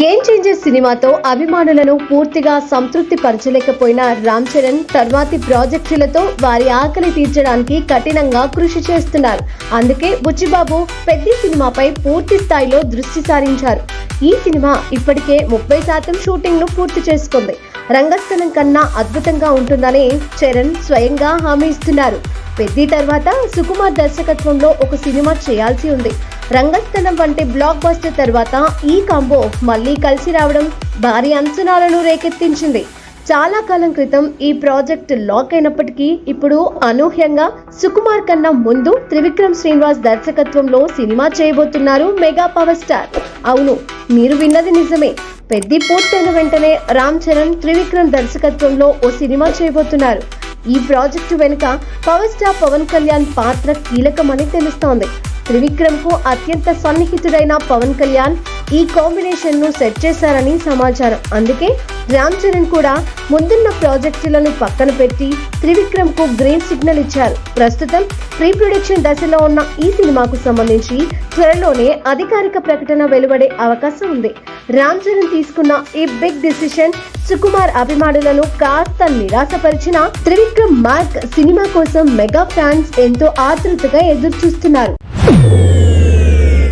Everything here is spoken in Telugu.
గేమ్ చేంజర్ సినిమాతో అభిమానులను పూర్తిగా సంతృప్తి పరచలేకపోయిన రామ్ చరణ్ తర్వాతి ప్రాజెక్టులతో వారి ఆకలి తీర్చడానికి కఠినంగా కృషి చేస్తున్నారు. అందుకే బుచ్చిబాబు పెద్ద సినిమాపై పూర్తి స్థాయిలో దృష్టి సారించారు. ఈ సినిమా ఇప్పటికే 30% షూటింగ్ ను పూర్తి చేసుకుంది. రంగస్థలం కన్నా అద్భుతంగా ఉంటుందని చరణ్ స్వయంగా హామీ ఇస్తున్నారు. పెద్ది తర్వాత సుకుమార్ దర్శకత్వంలో ఒక సినిమా చేయాల్సి ఉంది. రంగస్థలం వంటి బ్లాక్ బస్టర్ తర్వాత ఈ కాంబో మళ్ళీ కలిసి రావడం భారీ అంచనాలను రేకెత్తించింది. చాలా కాలం క్రితం ఈ ప్రాజెక్ట్ లాక్ అయినప్పటికీ ఇప్పుడు అనూహ్యంగా సుకుమార్ కన్నా ముందు త్రివిక్రమ్ శ్రీనివాస్ దర్శకత్వంలో సినిమా చేయబోతున్నారు మెగా పవర్ స్టార్. అవును, మీరు విన్నది నిజమే. పెద్ది పూర్తయిన వెంటనే రామ్ చరణ్ త్రివిక్రమ్ దర్శకత్వంలో ఓ సినిమా చేయబోతున్నారు. ఈ ప్రాజెక్టు వెనుక పవర్ స్టార్ పవన్ కళ్యాణ్ పాత్ర కీలకమని తెలుస్తోంది. త్రివిక్రమ్ కు అత్యంత సన్నిహితుడైన పవన్ కళ్యాణ్ ఈ కాంబినేషన్ ను సెట్ చేశారని సమాచారం. అందుకే రామ్ చరణ్ కూడా ముందున్న ప్రాజెక్టులను పక్కన పెట్టి త్రివిక్రమ్ కు గ్రీన్ సిగ్నల్ ఇచ్చారు. ప్రస్తుతం ప్రీ ప్రొడక్షన్ దశలో ఉన్న ఈ సినిమాకు సంబంధించి త్వరలోనే అధికారిక ప్రకటన వెలువడే అవకాశం ఉంది. రామ్ చరణ్ తీసుకున్న ఈ బిగ్ డిసిషన్ సుకుమార్ అభిమానులను కాస్త నిరాశపరిచిన త్రివిక్రమ్ మార్క్ సినిమా కోసం మెగా ఫ్యాన్స్ ఎంతో ఆతృతగా ఎదురు చూస్తున్నారు.